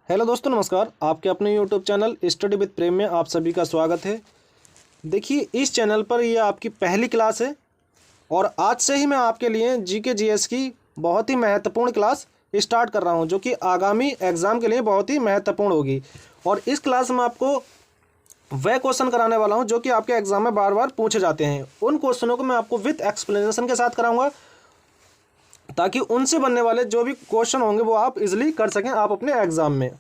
Hello दोस्तों, नमस्कार। आपके अपने यूट्यूब चैनल स्टडी विद प्रेम में आप सभी का स्वागत है। देखिए, इस चैनल पर ये आपकी पहली क्लास है और आज से ही मैं आपके लिए जीके जीएस की बहुत ही महत्वपूर्ण क्लास स्टार्ट कर रहा हूं, जो कि आगामी एग्ज़ाम के लिए बहुत ही महत्वपूर्ण होगी। और इस क्लास में आपको वह क्वेश्चन कराने वाला हूं जो कि आपके एग्ज़ाम में बार बार पूछे जाते हैं। उन क्वेश्चनों को मैं आपको विथ एक्सप्लेनेशन के साथ कराऊँगा, ताकि उनसे बनने वाले जो भी क्वेश्चन होंगे वो आप इजीली कर सकें आप अपने एग्ज़ाम में।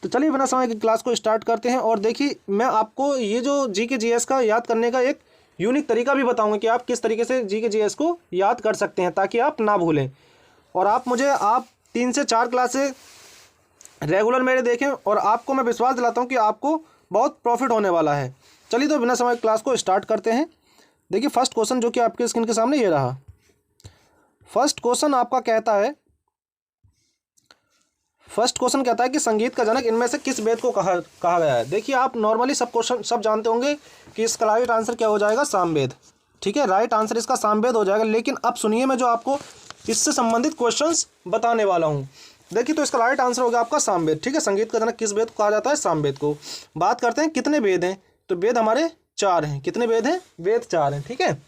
तो चलिए बिना समय की क्लास को स्टार्ट करते हैं। और देखिए, मैं आपको ये जो जीके जीएस का याद करने का एक यूनिक तरीका भी बताऊंगा कि आप किस तरीके से जीके जीएस को याद कर सकते हैं, ताकि आप ना भूलें। और आप 3 से 4 क्लासें रेगुलर मेरे देखें और आपको मैं विश्वास दिलाता हूँ कि आपको बहुत प्रॉफिट होने वाला है। चलिए तो बिना समय की क्लास को स्टार्ट करते हैं। देखिए, फर्स्ट क्वेश्चन जो कि आपके स्क्रीन के सामने ये रहा। फर्स्ट क्वेश्चन आपका कहता है कि संगीत का जनक इनमें से किस वेद को कहा गया है। देखिए, आप नॉर्मली सब जानते होंगे कि इसका राइट आंसर क्या हो जाएगा, सामवेद। ठीक है, राइट आंसर इसका सामवेद हो जाएगा। लेकिन अब सुनिए, मैं जो आपको इससे संबंधित क्वेश्चंस बताने वाला हूँ। देखिए, तो इसका राइट आंसर होगा आपका सामवेद। ठीक है, संगीत का जनक किस वेद को कहा जाता है, सामवेद को। बात करते हैं कितने वेद हैं, तो वेद हमारे 4 हैं। कितने वेद हैं, वेद 4 हैं। ठीक है,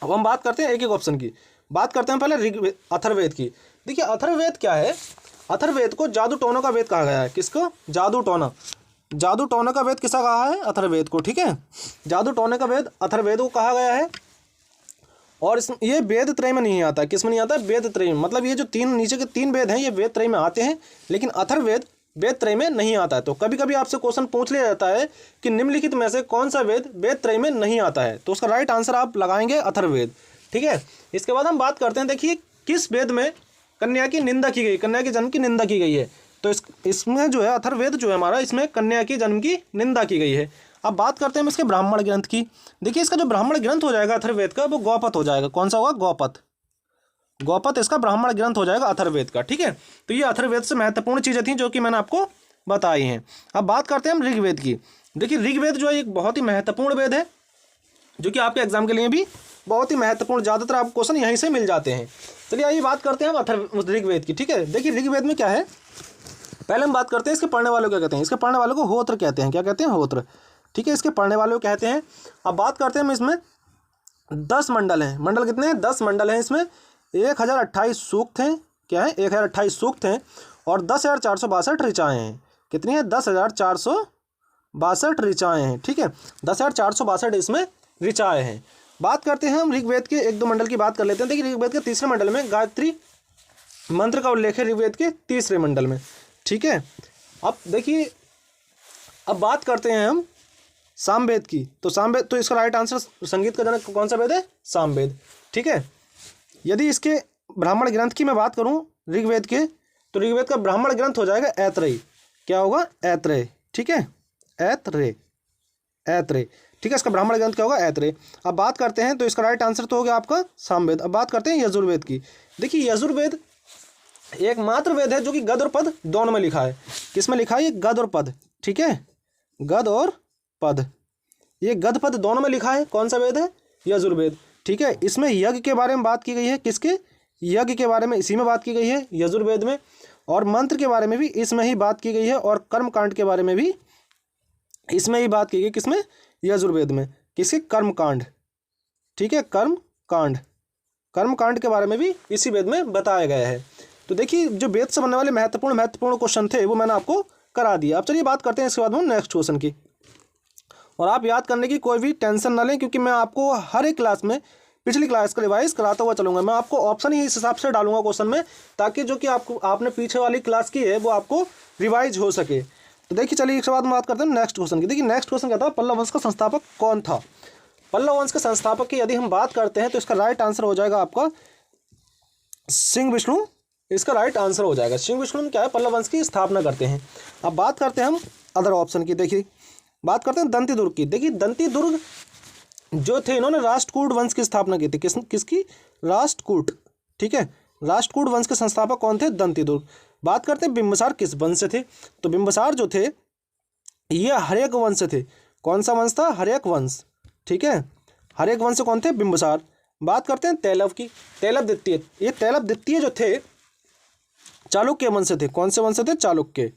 अब हम बात करते हैं एक एक ऑप्शन की। बात करते हैं पहले ऋग्वेद, अथर्ववेद की। देखिए, अथर्ववेद क्या है, अथर्ववेद को जादू टोना का वेद कहा गया है। किसको, जादू टोना का वेद किसा कहा है, अथर्ववेद को। ठीक है, जादू टोने का वेद अथर्ववेद को कहा गया है। और ये वेद त्रय में नहीं आता। किस में नहीं आता, वेद त्रय में। मतलब ये जो नीचे के 3 वेद हैं ये वेद त्रय में आते हैं, लेकिन अथर्ववेद वेद त्रय में नहीं आता है। तो कभी कभी आपसे क्वेश्चन पूछ लिया जाता है कि निम्नलिखित में से कौन सा वेद वेद त्रय में नहीं आता है, तो उसका राइट आंसर आप लगाएंगे अथर्ववेद। ठीक है, इसके बाद हम बात करते हैं, देखिए किस वेद में कन्या की निंदा की गई, कन्या के जन्म की निंदा की गई है। तो इसमें जो है अथर्ववेद जो है हमारा, इसमें कन्या के जन्म की निंदा की गई है। अब बात करते हैं इसके ब्राह्मण ग्रंथ की। देखिए, इसका जो ब्राह्मण ग्रंथ हो जाएगा अथर्ववेद का, वो गौपद हो जाएगा। कौन सा होगा, गौपद इसका ब्राह्मण ग्रंथ हो जाएगा अथर्ववेद का। ठीक है, तो ये अथर्ववेद से महत्वपूर्ण चीज़ें थी जो कि मैंने आपको बताई हैं। अब बात करते हैं हम ऋग्वेद की। देखिए, ऋग्वेद जो है एक बहुत ही महत्वपूर्ण वेद है, जो कि आपके एग्जाम के लिए भी बहुत ही महत्वपूर्ण, ज़्यादातर आपको क्वेश्चन यहीं से मिल जाते हैं। चलिए आइए बात करते हैं हम ऋग्वेद की। ठीक है, देखिए ऋग्वेद में क्या है, पहले हम बात करते हैं इसके पढ़ने वालों को क्या कहते हैं। इसके पढ़ने वालों को होत्र कहते हैं। क्या कहते हैं, होत्र। ठीक है, इसके पढ़ने वालों को कहते हैं। अब बात करते हैं हम, इसमें 10 मंडल हैं। मंडल कितने हैं, 10 मंडल हैं। इसमें 1028 सूक्त हैं। क्या है, 1028 सूक्त हैं और 10,462 ऋचाएँ हैं। कितनी है, 10,462 ऋचाएँ हैं। ठीक है, 10,462 इसमें ऋचाएँ हैं। बात करते हैं हम ऋग्वेद के 1-2 मंडल की बात कर लेते हैं। देखिए, ऋग्वेद के 3रे मंडल में गायत्री मंत्र का उल्लेख है, ऋग्वेद के 3रे मंडल में। ठीक है, अब देखिए, अब बात करते हैं हम सामवेद की। तो सामवेद, तो इसका राइट आंसर संगीत का जनक कौन सा वेद है, सामवेद। ठीक है, यदि इसके ब्राह्मण ग्रंथ की मैं बात करूं ऋग्वेद के, तो ऋग्वेद का ब्राह्मण ग्रंथ हो जाएगा ऐतरेय। क्या होगा, ऐतरेय। ठीक है, ऐतरेय। ठीक है, इसका ब्राह्मण ग्रंथ क्या होगा, ऐतरेय। अब बात करते हैं, तो इसका राइट आंसर तो हो गया आपका सामवेद। अब बात करते हैं यजुर्वेद की। देखिए, यजुर्वेद एकमात्र वेद है जो कि गद और पद दोनों में लिखा है। किस में लिखा है, ये गद और पद। ठीक है, गद और पद, ये गद पद दोनों में लिखा है। कौन सा वेद है, यजुर्वेद। ठीक है, इसमें यज्ञ के बारे में बात की गई है। किसके, यज्ञ के बारे में इसी में बात की गई है यजुर्वेद में। और मंत्र के बारे में भी इसमें ही बात की गई है। और कर्मकांड के बारे में भी इसमें ही बात की गई। किसमें, यजुर्वेद में। किसके, कर्मकांड। ठीक है, कर्मकांड के बारे में भी इसी वेद में बताया गया है। तो देखिए, जो वेद से बनने वाले महत्वपूर्ण क्वेश्चन थे वो मैंने आपको करा दिया। अब चलिए बात करते हैं इसके बाद हम नेक्स्ट क्वेश्चन की। और आप याद करने की कोई भी टेंशन ना लें, क्योंकि मैं आपको हर एक क्लास में पिछली क्लास का रिवाइज कराता हुआ चलूंगा। मैं आपको ऑप्शन ही इस हिसाब से डालूंगा क्वेश्चन में, ताकि जो कि आपने पीछे वाली क्लास की है वो आपको रिवाइज हो सके। तो देखिए, चलिए इसके बाद हम बात करते हैं नेक्स्ट क्वेश्चन की। देखिए, नेक्स्ट क्वेश्चन कहता है पल्लव वंश का संस्थापक कौन था। पल्लव वंश के संस्थापक की यदि हम बात करते हैं, तो इसका राइट आंसर हो जाएगा आपका सिंह विष्णु। इसका राइट आंसर हो जाएगा सिंह विष्णु। क्या है, पल्लव वंश की स्थापना करते हैं। अब बात करते हैं हम अदर ऑप्शन की। देखिए, बात करते हैं दंती दुर्ग की। देखिए, दंती दुर्ग जो थे, इन्होंने राष्ट्रकूट वंश की स्थापना की थी। किसकी, राष्ट्रकूट। ठीक है, राष्ट्रकूट वंश के संस्थापक कौन थे, दंती दुर्ग। बात करते हैं बिंबिसार किस वंश से थे, तो बिंबिसार जो थे ये हर्यक वंश से थे। कौन सा वंश था, हर्यक वंश। ठीक है, हर्यक वंश से कौन थे, बिंबिसार। बात करते हैं तैलव की, तैलव द्वितीय। ये तैलव द्वितीय जो थे चालुक्य वंश से थे। कौन से वंश से थे, चालुक्य।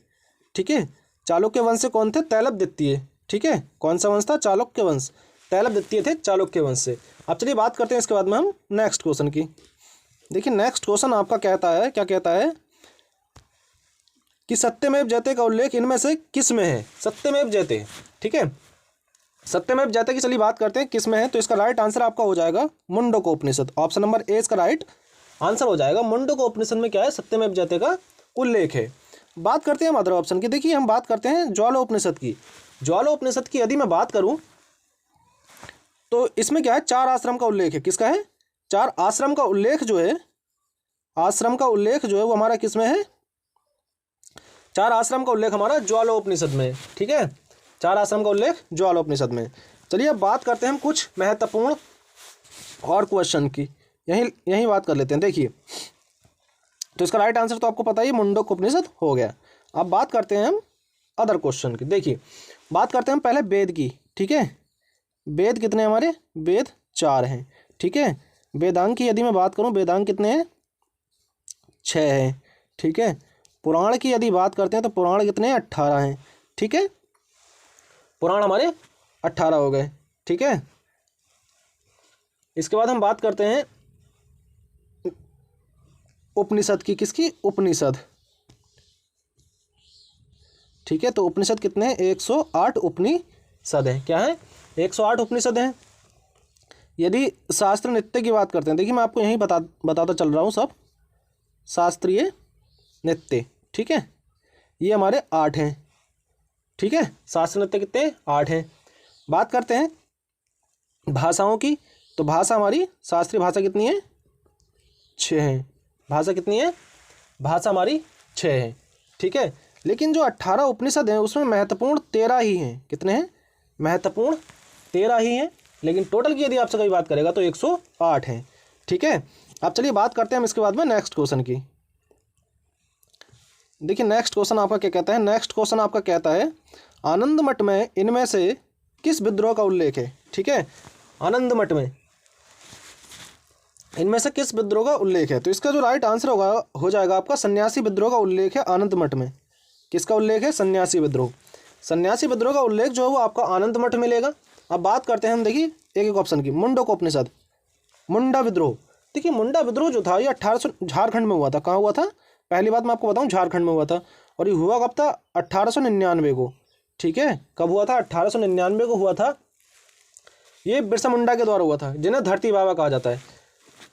ठीक है। चालुक्य वंश से कौन थे? तैलभ द्वितीय। ठीक है, कौन सा वंश था? चालुक्य वंश। तैलभ द्वितीय थे चालुक्य वंश से। अब चलिए बात करते हैं इसके बाद में हम नेक्स्ट क्वेश्चन की। देखिए नेक्स्ट क्वेश्चन आपका कहता है, क्या कहता है कि सत्यमेव जयते का उल्लेख इनमें से किस में है? सत्यमेव जयते, ठीक है, सत्यमेव जयते की चलिए बात करते हैं किस में है। तो इसका राइट आंसर आपका हो जाएगा मुंडको उपनिषद। ऑप्शन नंबर ए इसका राइट आंसर हो जाएगा। मुंडको उपनिषद में क्या है? सत्यमेव जयते का उल्लेख है। बात करते हैं अदर ऑप्शन की। देखिए हम बात करते हैं ज्वालोपनिषद की। ज्वालोपनिषद की यदि मैं बात करूं तो इसमें क्या है? 4 आश्रम का उल्लेख है। किसका है? 4 आश्रम का उल्लेख जो है, आश्रम का उल्लेख जो है वो हमारा किस में है? 4 आश्रम का उल्लेख हमारा ज्वालोपनिषद में। ठीक है, 4 आश्रम का उल्लेख ज्वालोपनिषद में। चलिए अब बात करते हैं हम कुछ महत्वपूर्ण और क्वेश्चन की। यही बात कर लेते हैं। देखिए तो इसका राइट आंसर तो आपको पता ही, मुंडक उपनिषद हो गया। अब बात करते हैं हम अदर क्वेश्चन की। देखिए बात करते हैं हम पहले वेद की। ठीक है, वेद कितने हमारे? वेद 4 हैं। ठीक है, वेदांग की यदि मैं बात करूं, वेदांग कितने हैं? 6 हैं। ठीक है, पुराण की यदि बात करते हैं तो पुराण कितने हैं? 18 हैं। ठीक है, पुराण हमारे 18 हो गए। ठीक है, इसके बाद हम बात करते हैं उपनिषद की। किसकी? उपनिषद। ठीक है, तो उपनिषद कितने हैं? 108 उपनिषद हैं। क्या है? 108 उपनिषद हैं। यदि शास्त्र नृत्य की बात करते हैं, देखिए मैं आपको यही बताता चल रहा हूँ सब। शास्त्रीय नृत्य, ठीक है, ये हमारे 8 हैं। ठीक है, शास्त्र नृत्य कितने? 8 हैं। बात करते हैं भाषाओं की, तो भाषा हमारी शास्त्रीय भाषा कितनी है? 6 हैं। भाषा कितनी है? भाषा हमारी 6 है। ठीक है, लेकिन जो 18 उपनिषद हैं उसमें महत्वपूर्ण 13 ही हैं। कितने हैं? महत्वपूर्ण 13 ही हैं, लेकिन टोटल की यदि आपसे कभी बात करेगा तो 108 हैं। ठीक है, अब चलिए बात करते हैं हम इसके बाद में नेक्स्ट क्वेश्चन की। देखिए नेक्स्ट क्वेश्चन आपका क्या कहता है? नेक्स्ट क्वेश्चन आपका कहता है आनंद मठ में इनमें से किस विद्रोह का उल्लेख है? ठीक है, आनंद मठ में इनमें से किस विद्रोह का उल्लेख है? तो इसका जो राइट आंसर हो जाएगा आपका सन्यासी विद्रोह का उल्लेख है आनंद मठ में। किसका उल्लेख है? सन्यासी विद्रोह। सन्यासी विद्रोह का उल्लेख जो है वो आपका आनंद मठ मिलेगा। अब बात करते हैं हम, देखिए एक एक ऑप्शन की। मुंडकोपनिषद, मुंडा विद्रोह। देखिए मुंडा विद्रोह जो था ये 1800 झारखंड में हुआ था। कहाँ हुआ था? पहली बात मैं आपको बताऊँ, झारखंड में हुआ था। और ये हुआ कब था? 1899 को। ठीक है, कब हुआ था? 1899 को हुआ था। ये बिरसा मुंडा के द्वारा हुआ था, जिन्हें धरती बाबा कहा जाता है।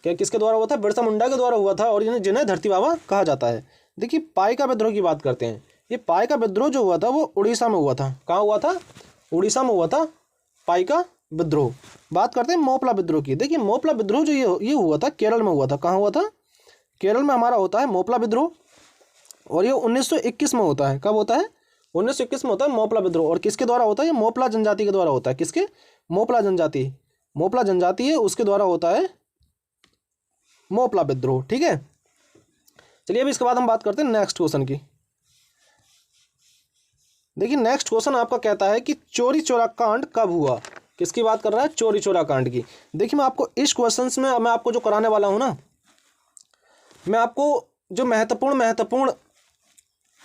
क्या किसके द्वारा हुआ था? बिरसा मुंडा के द्वारा हुआ था, और जिन्हें धरती बाबा कहा जाता है। देखिए पाइका विद्रोह की बात करते हैं। ये पाइका विद्रोह जो हुआ था वो उड़ीसा में हुआ था। कहाँ हुआ था? उड़ीसा में हुआ था पाइका विद्रोह। बात करते हैं मोपला विद्रोह की। देखिए मोपला विद्रोह जो ये हुआ था केरल में हुआ था। कहाँ हुआ था? केरल में हमारा होता है मोपला विद्रोह, और ये 1921 में होता है। कब होता है? 1921 में होता है मोपला विद्रोह। और किसके द्वारा होता है? ये मोपला जनजाति के द्वारा होता है। किसके? मोपला जनजाति। मोपला जनजाति है उसके द्वारा होता है मोपला विद्रोह। ठीक है, चलिए अभी इसके बाद हम बात करते हैं नेक्स्ट क्वेश्चन की। देखिए नेक्स्ट क्वेश्चन आपका कहता है कि चोरी चोरा कांड कब हुआ? किसकी बात कर रहा है? चोरी चोरा कांड की। देखिए मैं आपको इस क्वेश्चंस में मैं आपको जो कराने वाला हूं ना, मैं आपको जो महत्वपूर्ण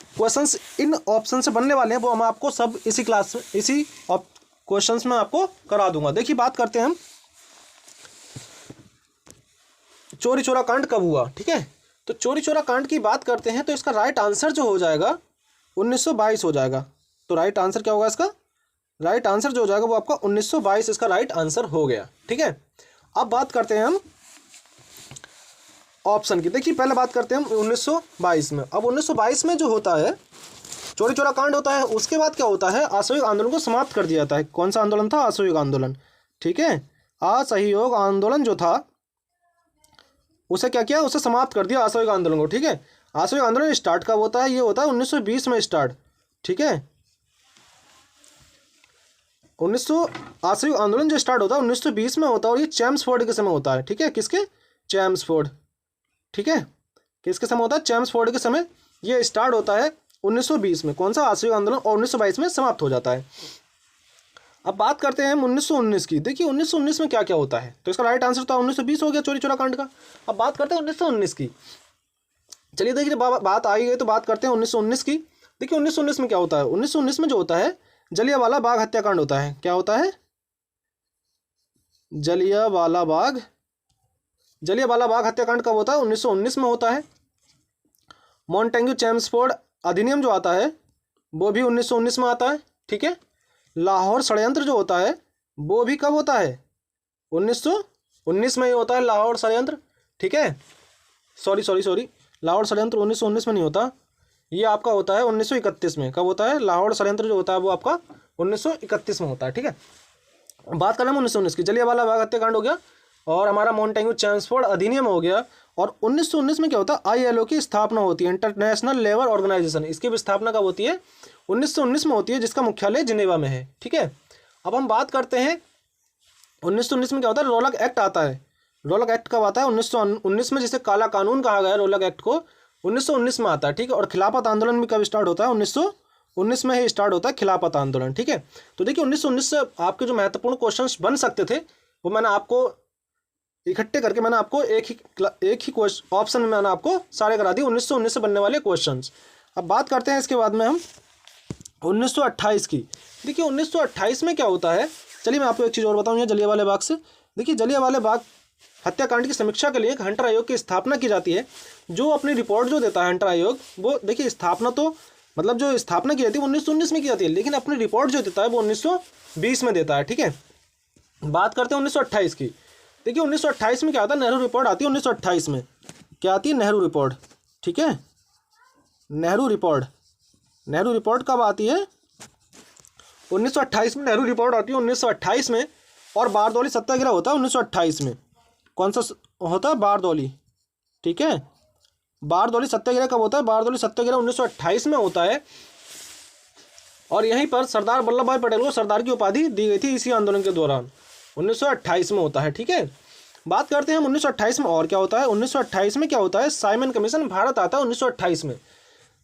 क्वेश्चंस इन ऑप्शन से बनने वाले हैं वो मैं आपको सब इसी क्लास में, इसी क्वेश्चंस में आपको करा दूंगा। देखिए बात करते हैं हम चोरी चोरा कांड कब हुआ। ठीक है, तो चोरी चोरा कांड की बात करते हैं तो इसका राइट आंसर जो हो जाएगा 1922 हो जाएगा। तो राइट आंसर क्या होगा इसका? राइट आंसर जो हो जाएगा वो आपका 1922 इसका राइट आंसर हो गया। ठीक है, अब बात करते हैं हम ऑप्शन की। देखिए पहले बात करते हैं हम 1922 में। अब 1922 में जो होता है चोरी चोरा कांड होता है, उसके बाद क्या होता है? असहयोग आंदोलन को समाप्त कर दिया जाता है। कौन सा आंदोलन था? असहयोग आंदोलन। ठीक है, असहयोग आंदोलन जो था उसे क्या किया? उसे समाप्त कर दिया, असहयोग आंदोलन को। ठीक है, असहयोग आंदोलन स्टार्ट कब होता है? ये होता है 1920 में स्टार्ट। ठीक है, असहयोग आंदोलन जो स्टार्ट होता है 1920 में होता है, और ये चैम्सफोर्ड के समय होता है। ठीक है, किसके? चैम्सफोर्ड। ठीक है, किसके समय होता है? चैम्सफोर्ड के समय ये स्टार्ट होता है 1920 में। कौन सा? असहयोग आंदोलन, और 1922 में समाप्त हो जाता है। अब बात करते हैं हम 1919 की। देखिए 1919 में क्या क्या होता है? तो इसका राइट आंसर तो 1920 हो गया चोरी चोरा कांड का। अब बात करते हैं 1919 की। चलिए देखिए बात आ ही गई तो बात करते हैं 1919 की। देखिए 1919 में क्या होता है, 1919 में जो होता है जलियांवाला बाग हत्याकांड होता है। क्या होता है? जलियांवाला बाग हत्याकांड कब होता है? 1919 में होता है। मॉन्टेग्यू चेम्सफोर्ड अधिनियम जो आता है वो भी 1919 में आता है। ठीक है। लाहौर षड्यंत्र जो होता है वो भी कब होता है? 1919 में ही होता है लाहौर षड्यंत्र। ठीक है। सॉरी, लाहौर षड्यंत्र 1919 में नहीं होता, ये आपका होता है 1931 में। कब होता है? लाहौर षड्यंत्र जो होता है वो आपका 1931 में होता है। ठीक है। बात कर रहे हैं 1919 की, जलियांवाला बाग हत्याकांड हो गया और हमारा मॉन्टेग्यू चेम्सफोर्ड अधिनियम हो गया। और 1919 में क्या होता है? ILO की स्थापना होती है, इंटरनेशनल लेबर ऑर्गेनाइजेशन। इसकी भी स्थापना कब होती है? 1919 में होती है, जिसका मुख्यालय जिनेवा में है। ठीक है। अब हम बात करते हैं 1919 में क्या होता है? रोलक एक्ट आता है। रोलक एक्ट कब आता है? 1919 में, जिसे काला कानून कहा गया है रोलक एक्ट को, 1919 में आता है। ठीक है। और खिलाफत आंदोलन भी कब स्टार्ट होता है? 1919 में ही स्टार्ट होता है खिलाफत आंदोलन। ठीक है। तो देखिए 1919 से आपके जो महत्वपूर्ण क्वेश्चंस बन सकते थे वो मैंने आपको इकट्ठे करके मैंने आपको एक ही ऑप्शन में मैंने आपको सारे करा दिए 1919 से बनने वाले क्वेश्चंस। अब बात करते हैं इसके बाद में हम 1928 की। देखिए 1928 में क्या होता है, चलिए मैं आपको एक चीज़ और बताऊँ जलियांवाला बाग से। देखिए जलियांवाला बाग हत्याकांड की समीक्षा के लिए एक हंटर आयोग की स्थापना की जाती है। जो अपनी रिपोर्ट जो देता है हंटर आयोग, वो देखिए स्थापना तो मतलब जो स्थापना की जाती है 1919 में की जाती है, लेकिन अपनी रिपोर्ट जो देता है वो 1920 में देता है। ठीक है। बात करते हैं 1928 की। देखिए 1928 में क्या आता है? नेहरू रिपोर्ट आती है 1928 में। क्या आती है? नेहरू रिपोर्ट। ठीक है। नेहरू रिपोर्ट कब आती है? 1928 में नेहरू रिपोर्ट आती है 1928 में। और बारदौली सत्याग्रह होता है 1928 में। कौन सा होता है? बारदौली। ठीक है। बारदौली सत्याग्रह कब होता है? बारदौली सत्याग्रह 1928 में होता है। और यहीं पर सरदार वल्लभ भाई पटेल को सरदार की उपाधि दी गई थी इसी आंदोलन के दौरान। 1928 में होता है। ठीक है। बात करते हैं हम 1928 में और क्या होता है। 1928 में क्या होता है? साइमन कमीशन भारत आता है 1928 में।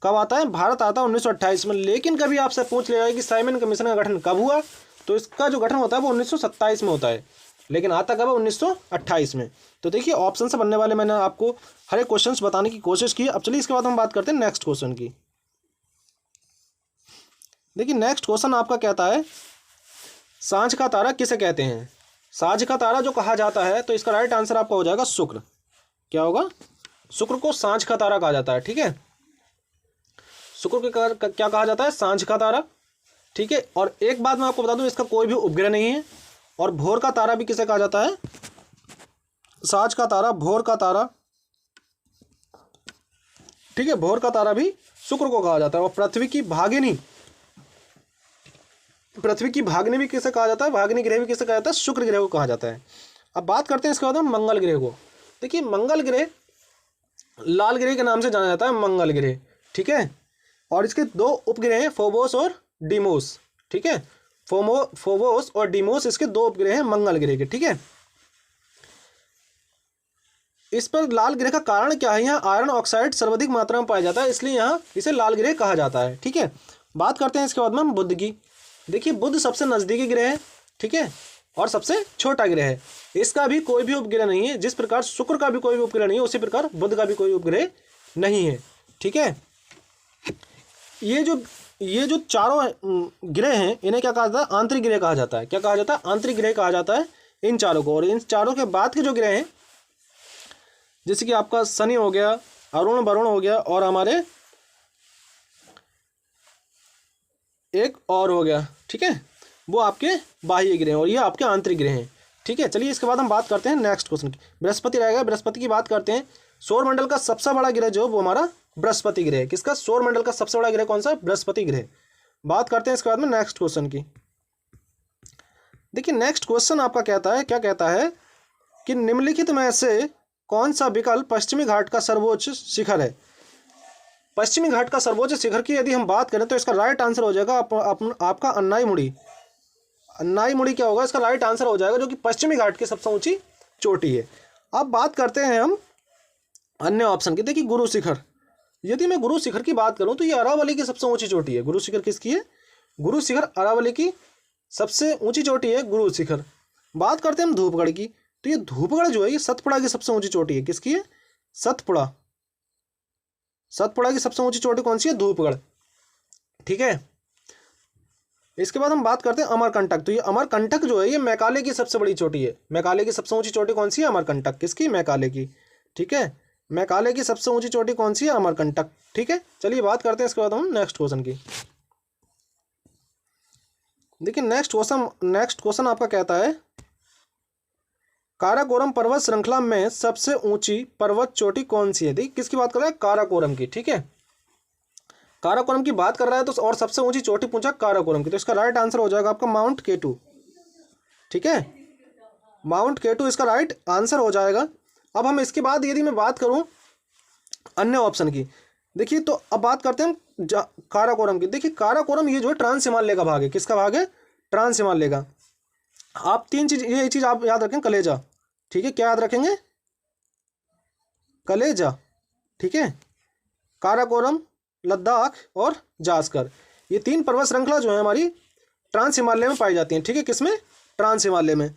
कब आता है? भारत आता है 1928 में। लेकिन कभी आपसे पूछ लिया है कि साइमन कमीशन का गठन कब हुआ, तो इसका जो गठन होता है वो 1927 में होता है, लेकिन आता कब है? 1928 में। तो देखिए ऑप्शन से बनने वाले मैंने आपको हर एक क्वेश्चन बताने की कोशिश की। अब चलिए इसके बाद हम बात करते हैं नेक्स्ट क्वेश्चन की। देखिए नेक्स्ट क्वेश्चन आपका कहता है सांझ का तारा किसे कहते हैं? सांझ का तारा जो कहा जाता है, तो इसका राइट आंसर आपका हो जाएगा शुक्र। क्या होगा? शुक्र को सांझ का तारा कहा जाता है। ठीक है। शुक्र को क्या कहा जाता है? सांझ का तारा। ठीक है। और एक बात मैं आपको बता दूं, इसका कोई भी उपग्रह नहीं है। और भोर का तारा भी किसे कहा जाता है? सांझ का तारा, भोर का तारा। ठीक है। भोर का तारा भी शुक्र को कहा जाता है। और पृथ्वी की भागिनी भी किसे कहा जाता है? भागिनी ग्रह भी किसे कहा जाता है? शुक्र ग्रह को कहा जाता है। अब बात करते हैं इसके बाद हम मंगल ग्रह को। देखिए मंगल ग्रह लाल ग्रह के नाम से जाना जाता है, मंगल ग्रह। ठीक है। और इसके दो उपग्रह हैं, फोबोस और डीमोस। ठीक है। फोबोस और डीमोस इसके दो उपग्रह हैं मंगल ग्रह के। ठीक है। इस पर लाल ग्रह का कारण क्या है? यहाँ आयरन ऑक्साइड सर्वाधिक मात्रा में पाया जाता है, इसलिए यहाँ इसे लाल ग्रह कहा जाता है। ठीक है। बात करते हैं इसके बाद में हम बुध की। देखिए बुध सबसे नज़दीकी ग्रह है। ठीक है। और सबसे छोटा ग्रह है। इसका भी कोई भी उपग्रह नहीं है। जिस प्रकार शुक्र का भी कोई भी उपग्रह नहीं है, उसी प्रकार बुध का भी कोई उपग्रह नहीं है। ठीक है। ये जो चारों ग्रह हैं, इन्हें क्या कहा जाता है? आंतरिक ग्रह कहा जाता है। क्या कहा जाता है? आंतरिक ग्रह कहा जाता है इन चारों को। और इन चारों के बाद के जो ग्रह हैं, जैसे कि आपका शनि हो गया, वरुण हो गया, और हमारे एक और हो गया। ठीक है। वो आपके बाह्य ग्रह हैं और ये आपके आंतरिक ग्रह हैं। ठीक है। चलिए इसके बाद हम बात करते हैं नेक्स्ट क्वेश्चन की। बृहस्पति रहेगा। बृहस्पति की बात करते हैं। सौरमंडल का सबसे बड़ा ग्रह जो वो हमारा बृहस्पति ग्रह है। किसका? सौरमंडल का सबसे बड़ा ग्रह कौन सा? बृहस्पति ग्रह। बात करते हैं इसके बाद में नेक्स्ट क्वेश्चन की। देखिए नेक्स्ट क्वेश्चन आपका कहता है, क्या कहता है कि निम्नलिखित में से कौन सा विकल्प पश्चिमी घाट का सर्वोच्च शिखर है? पश्चिमी घाट का सर्वोच्च शिखर की यदि हम बात करें तो इसका राइट आंसर हो जाएगा आपका अन्नाईमुड़ी। अन्नाईमुड़ी क्या होगा? इसका राइट आंसर हो जाएगा, जो कि पश्चिमी घाट की सबसे ऊंची चोटी है। अब बात करते हैं हम अन्य ऑप्शन की। देखिए गुरु शिखर। यदि मैं गुरु शिखर की बात करूं तो ये अरावली की सबसे ऊंची चोटी है। गुरु शिखर किसकी है? गुरु शिखर अरावली की सबसे ऊंची चोटी है गुरु शिखर। बात करते हैं हम धूपगढ़ की। तो ये धूपगढ़ जो है ये सतपुड़ा की सबसे ऊंची चोटी है। किसकी है? सतपुड़ा। सतपुड़ा की सबसे ऊंची चोटी कौन सी है? धूपगढ़। ठीक है। इसके बाद हम बात करते हैं अमरकंटक। तो ये अमरकंटक जो है ये मेघालय की सबसे बड़ी चोटी है। मेघालय की सबसे ऊंची चोटी कौन सी है? अमरकंटक। किसकी? मेघालय की। ठीक है, मेघालय की सबसे ऊंची चोटी कौन सी है? अमरकंटक। ठीक है, चलिए बात करते हैं इसके बाद हम नेक्स्ट क्वेश्चन की। देखिए नेक्स्ट क्वेश्चन आपका कहता है काराकोरम पर्वत श्रृंखला में सबसे ऊंची पर्वत चोटी कौन सी है? देखिए किसकी बात कर रहा है? काराकोरम की। ठीक है, काराकोरम की बात कर रहा है तो और सबसे ऊंची चोटी पूछा काराकोरम की, तो इसका राइट आंसर हो जाएगा आपका माउंट केटू। ठीक है, माउंट केटू इसका राइट आंसर हो जाएगा। अब हम इसके बाद यदि मैं बात करूं अन्य ऑप्शन की, देखिए तो अब बात करते हैं हम काराकोरम की। देखिए काराकोरम ये जो है ट्रांस हिमालय का भाग है। किसका भाग है? ट्रांस हिमालय का। आप तीन चीज, ये चीज आप याद रखें, कलेजा। ठीक है, क्या याद रखेंगे? कलेजा। ठीक है, काराकोरम, लद्दाख और जास्कर, ये तीन पर्वत श्रृंखला जो है हमारी ट्रांस हिमालय में पाई जाती हैं। ठीक है, किसमें? ट्रांस हिमालय में।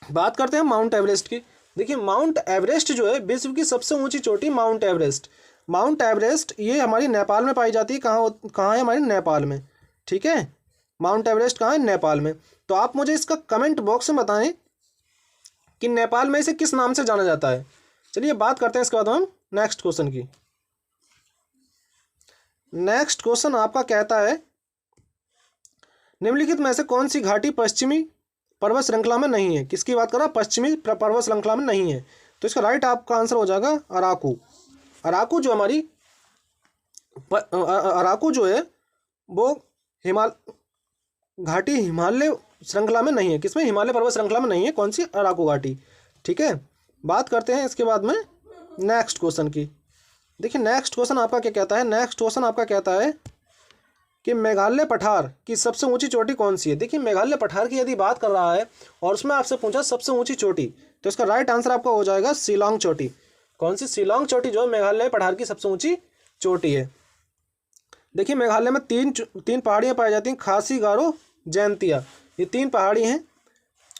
बात करते हैं माउंट एवरेस्ट की। देखिए माउंट एवरेस्ट जो है विश्व की सबसे ऊंची चोटी माउंट एवरेस्ट। माउंट एवरेस्ट ये हमारी नेपाल में पाई जाती है। कहाँ है? हमारी नेपाल में। ठीक है, माउंट एवरेस्ट कहाँ है? नेपाल में। तो आप मुझे इसका कमेंट बॉक्स में बताएं कि नेपाल में इसे किस नाम से जाना जाता है। चलिए बात करते हैं इसके बाद हम नेक्स्ट क्वेश्चन की। नेक्स्ट क्वेश्चन आपका कहता है निम्नलिखित में से कौन सी घाटी पश्चिमी पर्वत श्रृंखला में नहीं है? किसकी बात कर रहा है? पश्चिमी पर्वत श्रृंखला में नहीं है। तो इसका राइट आपका आंसर हो जाएगा अराकू। अराकू जो हमारी अराकू जो है वो घाटी हिमालय श्रृंखला में नहीं है। किसमें? हिमालय पर्वत श्रृंखला में नहीं है। कौन सी? अराकू घाटी। ठीक है, बात करते हैं इसके बाद में नेक्स्ट क्वेश्चन की। देखिए नेक्स्ट क्वेश्चन आपका क्या कहता है? नेक्स्ट क्वेश्चन आपका कहता है कि मेघालय पठार की सबसे ऊंची चोटी कौन सी है? देखिए मेघालय पठार की यदि बात कर रहा है और उसमें आपसे पूछा सबसे ऊंची चोटी, तो इसका राइट आंसर आपका हो जाएगा शिलांग चोटी। कौन सी? शिलांग चोटी जो है मेघालय पठार की सबसे ऊंची चोटी है। देखिए मेघालय में तीन पहाड़ियाँ पाई जाती हैं, खासी, गारो, जैंतिया। ये तीन पहाड़ी हैं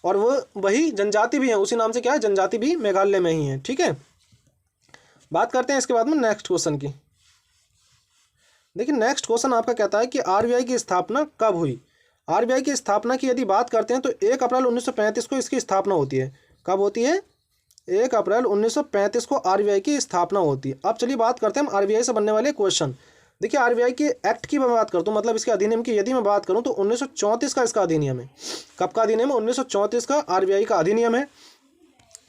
और वो वही जनजाति भी है, उसी नाम से क्या है? जनजाति भी मेघालय में ही है। ठीक है, बात करते हैं इसके बाद में नेक्स्ट क्वेश्चन की। देखिए नेक्स्ट क्वेश्चन आपका कहता है कि आरबीआई की स्थापना कब हुई? आरबीआई की स्थापना की यदि बात करते हैं तो 1 अप्रैल 1935 को इसकी स्थापना होती है। कब होती है? 1 अप्रैल 1935 को आरबीआई की स्थापना होती है। अब चलिए बात करते हैं हम आरबीआई से बनने वाले क्वेश्चन। देखिए आरबीआई के एक्ट की मैं बात करता हूँ, मतलब इसके अधिनियम की यदि मैं बात करूँ तो 1934 का इसका अधिनियम है। कब का अधिनियम है? 1934 का आरबीआई का अधिनियम है।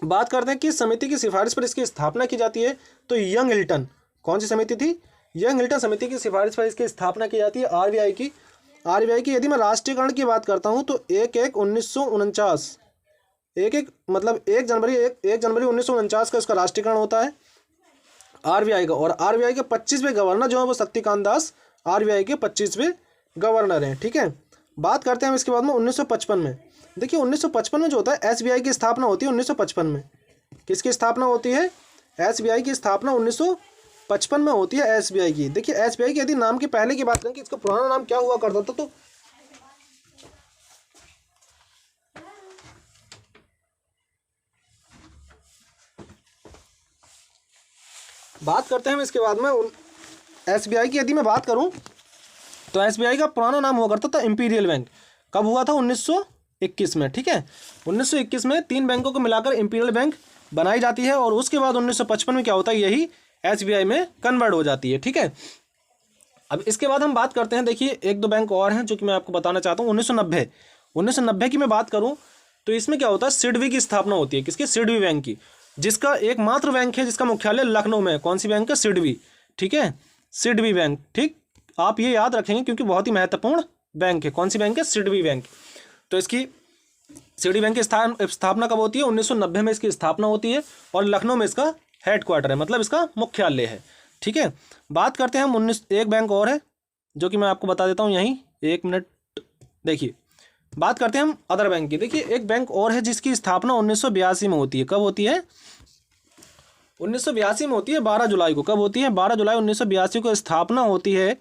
बात करते हैं कि समिति की सिफारिश पर इसकी स्थापना की जाती है, तो यंग हिल्टन, कौन सी समिति थी? यंग हिल्टन समिति की सिफारिश पर इसकी स्थापना की जाती है आरबीआई की। आरबीआई की यदि मैं राष्ट्रीयकरण की बात करता हूँ तो 1/1/1949 1 जनवरी 1949 का इसका राष्ट्रीयकरण होता है आरबीआई का। और आरबीआई के 25वें गवर्नर जो है वो शक्तिकांत दास आरबीआई के 25वें गवर्नर हैं। ठीक है, बात करते हैं हम इसके बाद में 1955 में। देखिए 1955 में जो होता है एसबीआई की स्थापना होती है। 1955 में किसकी स्थापना होती है? एसबीआई की स्थापना 1955 में होती है एसबीआई की। देखिए एसबीआई की यदि नाम के पहले की बात करें कि इसका पुराना नाम क्या हुआ करता था, तो बात करते हैं हम इसके बाद में एसबीआई की। यदि मैं बात करूं तो एसबीआई का पुराना नाम हुआ करता था इंपीरियल बैंक। कब हुआ था? 1921 में। ठीक है, 1921 में 3 बैंकों को मिलाकर इंपीरियल बैंक बनाई जाती है और उसके बाद 1955 में क्या होता है? यही एसबीआई में कन्वर्ट हो जाती है। ठीक है, अब इसके बाद हम बात करते हैं, देखिए 1-2 बैंक और हैं जो कि मैं आपको बताना चाहता हूँ। 1990 की मैं बात करूँ तो इसमें क्या होता है? सिडबी की स्थापना होती है। किसकी? सिडबी बैंक की, जिसका एकमात्र बैंक है जिसका मुख्यालय लखनऊ में है। कौन सी बैंक है? सिडबी। ठीक है, सिडबी बैंक। ठीक, आप ये याद रखेंगे क्योंकि बहुत ही महत्वपूर्ण बैंक है। कौन सी बैंक है? सिडबी बैंक। तो इसकी सिडबी बैंक की स्थापना कब होती है? 1990 में इसकी स्थापना होती है और लखनऊ में इसका हेडक्वार्टर है, मतलब इसका मुख्यालय है। ठीक है, बात करते हैं हम एक बैंक और है जो कि मैं आपको बता देता हूँ यहीं, 1 मिनट। देखिए बात करते हैं हम अदर बैंक की। देखिए एक बैंक और है जिसकी स्थापना 1982 में होती है। कब होती है? 1982 में होती है, 12 जुलाई को। कब होती है? 12 जुलाई 1982 को स्थापना होती है,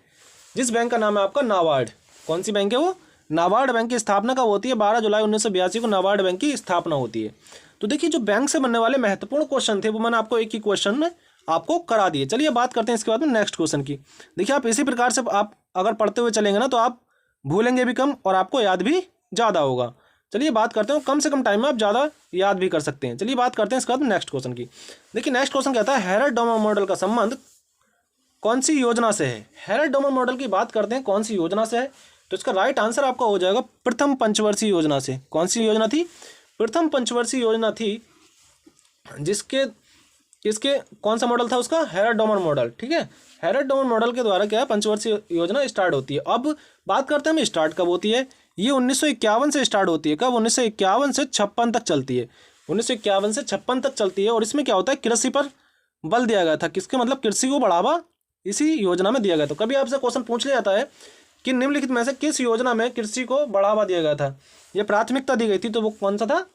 जिस बैंक का नाम है आपका नाबार्ड। कौन सी बैंक है वो? नाबार्ड बैंक की स्थापना कब होती है? 12 जुलाई 1982 को नाबार्ड बैंक की स्थापना होती है। तो देखिए जो बैंक से बनने वाले महत्वपूर्ण क्वेश्चन थे वो मैंने आपको एक ही क्वेश्चन में आपको करा दिए। चलिए बात करते हैं इसके बाद में नेक्स्ट क्वेश्चन की। देखिए आप इसी प्रकार से आप अगर पढ़ते हुए चलेंगे ना तो आप भूलेंगे भी कम और आपको याद भी ज़्यादा होगा। चलिए बात करते हैं, कम से कम टाइम में आप ज़्यादा याद भी कर सकते हैं। चलिए बात करते हैं इसके बाद नेक्स्ट क्वेश्चन की। देखिए नेक्स्ट क्वेश्चन कहता है हेरल्ड-डोमर मॉडल का संबंध कौन सी योजना से है। हेरल्ड-डोमर मॉडल की बात करते हैं कौन सी योजना से है, तो इसका राइट आंसर आपका हो जाएगा प्रथम पंचवर्षीय योजना से। कौन सी योजना थी? प्रथम पंचवर्षीय योजना थी, जिसके इसके कौन सा मॉडल था उसका? Herald-Domar model. ठीक है, हेरल्ड-डोमर मॉडल के द्वारा क्या है पंचवर्षीय योजना स्टार्ट होती है। अब बात करते हैं हम स्टार्ट कब होती है। ये 1951 से स्टार्ट होती है। कब? 1951 से 56 तक चलती है। 1951 से 56 तक चलती है। और इसमें क्या होता है, कृषि पर बल दिया गया था। किसके मतलब कृषि को बढ़ावा इसी योजना में दिया गया। तो कभी आपसे क्वेश्चन पूछ लिया जाता है कि निम्नलिखित में से किस योजना में कृषि को बढ़ावा दिया गया था, ये प्राथमिकता दी गई थी, तो वो कौन सा था,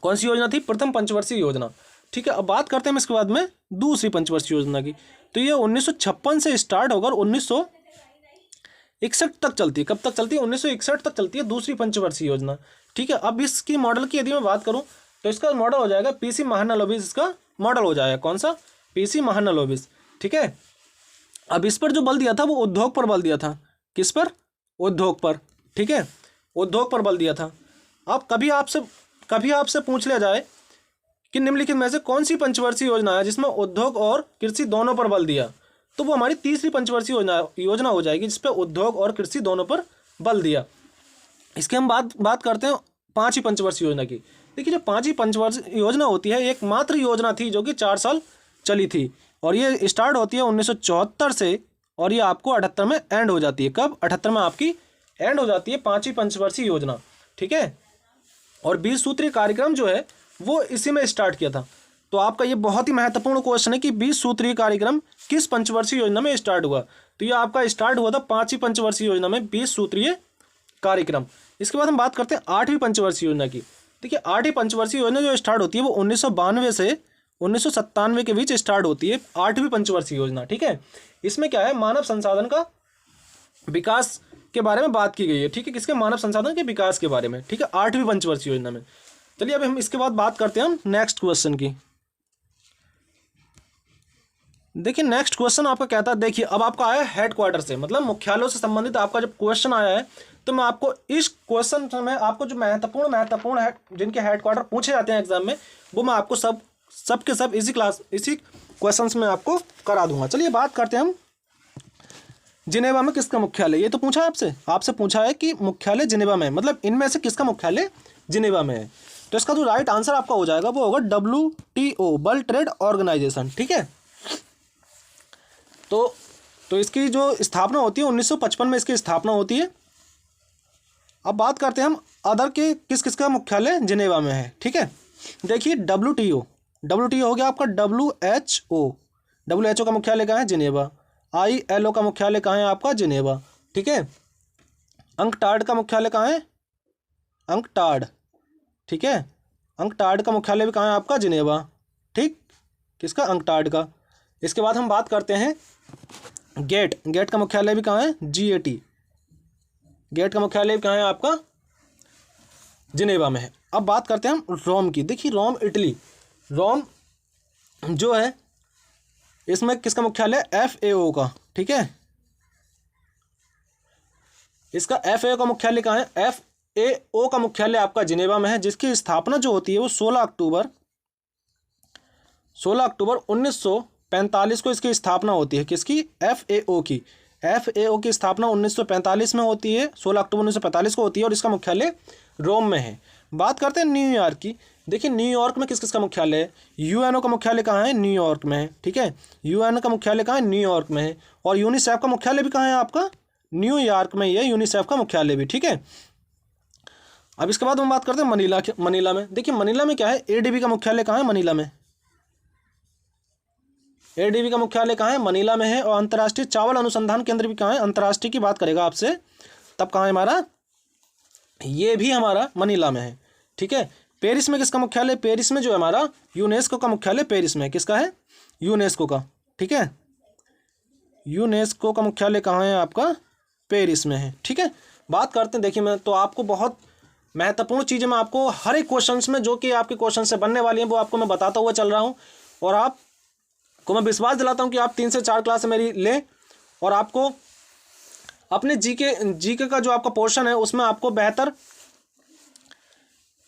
कौन सी योजना थी? प्रथम पंचवर्षीय योजना। ठीक है, अब बात करते हैं इसके बाद में दूसरी पंचवर्षीय योजना की। तो ये 1956 से स्टार्ट होकर 1961 तक चलती है। कब तक चलती है? 1961 तक चलती है दूसरी पंचवर्षीय योजना। ठीक है, अब इसकी मॉडल की यदि मैं बात करूं तो इसका मॉडल हो जाएगा पीसी महालनोबिस। इसका मॉडल हो जाएगा कौन सा? पीसी महालनोबिस। ठीक है, अब इस पर जो बल दिया था वो उद्योग पर बल दिया था। किस पर? उद्योग पर। ठीक है, उद्योग पर बल दिया था। अब कभी आपसे पूछ लिया जाए कि निम्नलिखित में से कौन सी पंचवर्षीय योजना है जिसमें उद्योग और कृषि दोनों पर बल दिया, तो वो हमारी तीसरी पंचवर्षीय योजना हो जाएगी, जिसपे उद्योग और कृषि दोनों पर बल दिया। इसके हम बात करते हैं पांचवी पंचवर्षीय योजना की। देखिए जो पांचवी पंचवर्षीय योजना होती है एकमात्र योजना थी जो कि 4 साल चली थी, और ये स्टार्ट होती है 1974 से, और ये आपको 78 में एंड हो जाती है। कब? 78 में आपकी एंड हो जाती है पांचवी पंचवर्षीय योजना। ठीक है, और 20 सूत्रीय कार्यक्रम जो है वो इसी में स्टार्ट किया था। तो आपका ये बहुत ही महत्वपूर्ण क्वेश्चन है कि 20 सूत्रीय कार्यक्रम किस पंचवर्षीय योजना में स्टार्ट हुआ। तो ये आपका स्टार्ट हुआ था पांचवी पंचवर्षीय योजना में 20 सूत्रीय कार्यक्रम। इसके बाद हम बात करते हैं आठवीं पंचवर्षीय योजना की। देखिए आठवीं पंचवर्षीय योजना जो स्टार्ट होती है वो 1992 से 1997 के बीच स्टार्ट होती है आठवीं पंचवर्षीय योजना। ठीक है, इसमें क्या है, मानव संसाधन का विकास के बारे में बात की गई है। ठीक है, किसके? मानव संसाधन के विकास के बारे में। ठीक है, आठवीं पंचवर्षीय योजना में। चलिए अभी हम इसके बाद बात करते हैं हम नेक्स्ट क्वेश्चन की। देखिए नेक्स्ट क्वेश्चन आपका कहता है, देखिए अब आपका आया हेडक्वार्टर से, मतलब मुख्यालयों से संबंधित आपका जब क्वेश्चन आया है तो मैं आपको इस क्वेश्चन में आपको जो महत्वपूर्ण है जिनके हेडक्वार्टर पूछे जाते हैं एग्जाम में, वो मैं आपको सब इसी क्वेश्चंस में आपको करा दूंगा। चलिए बात करते हैं हम जिनेवा में किसका मुख्यालय। ये तो पूछा है आपसे पूछा है कि मुख्यालय जिनेवा में, मतलब इनमें से किसका मुख्यालय जिनेवा में है। तो इसका जो राइट आंसर आपका हो जाएगा वो होगा WTO, वर्ल्ड ट्रेड ऑर्गेनाइजेशन। ठीक है, तो इसकी जो स्थापना होती है 1955 में इसकी स्थापना होती है। अब बात करते हैं हम अदर के किस का मुख्यालय जिनेवा में है। ठीक है, देखिए WTO हो गया आपका WHO का मुख्यालय कहाँ है? जिनेवा। ILO का मुख्यालय कहाँ है आपका? जिनेवा। ठीक है, अंकटाड का मुख्यालय कहाँ है? अंकटाड। ठीक है, अंकटाड का मुख्यालय भी कहाँ है आपका? जिनेवा। ठीक, किसका? अंकटाड का। इसके बाद हम बात करते हैं गेट का मुख्यालय भी कहाँ है? GAT। गेट का मुख्यालय भी कहाँ है आपका? जिनेवा में है। अब बात करते हैं हम रोम की। देखिए रोम इटली, रोम जो है इसमें किसका मुख्यालय? FAO का। ठीक है, इसका FAO का मुख्यालय कहाँ है? FAO का मुख्यालय आपका जिनेवा में है, जिसकी स्थापना जो होती है वो 16 अक्टूबर 1945 को इसकी स्थापना होती है। किसकी? FAO की। FAO की स्थापना 1945 में होती है, 16 अक्टूबर 1945 को होती है, और इसका मुख्यालय रोम में है। बात करते हैं न्यूयॉर्क की। देखिए न्यूयॉर्क में किसका मुख्यालय है? UNO का मुख्यालय कहाँ है? न्यूयॉर्क में है। ठीक है, UNO का मुख्यालय कहाँ है? न्यूयॉर्क में है। और यूनिसेफ का मुख्यालय भी कहाँ है आपका? न्यूयॉर्क में ही है यूनिसेफ का मुख्यालय भी। ठीक है, अब इसके बाद हम बात करते हैं मनीला में। देखिए मनीला में क्या है? ADB का मुख्यालय कहाँ है? मनीला में। ADB का मुख्यालय कहाँ है? मनीला में है। और अंतर्राष्ट्रीय चावल अनुसंधान केंद्र भी कहाँ है? अंतर्राष्ट्रीय की बात करेगा आपसे तब कहाँ है हमारा? ये भी हमारा मनीला में है। ठीक है, पेरिस में किसका मुख्यालय? पेरिस में जो है हमारा यूनेस्को का मुख्यालय पेरिस में है। किसका है? यूनेस्को का। ठीक है, यूनेस्को का मुख्यालय कहाँ है आपका? पेरिस में है। ठीक है, बात करते हैं, देखिए मैं तो आपको बहुत महत्वपूर्ण चीज़ें मैं आपको हर एक क्वेश्चन में जो कि आपके क्वेश्चन से बनने वाली हैं वो आपको मैं बताता हुआ चल रहा हूँ, और आप को मैं विश्वास दिलाता हूँ कि आप 3 से 4 क्लास मेरी लें और आपको अपने जीके का जो आपका पोर्शन है उसमें आपको बेहतर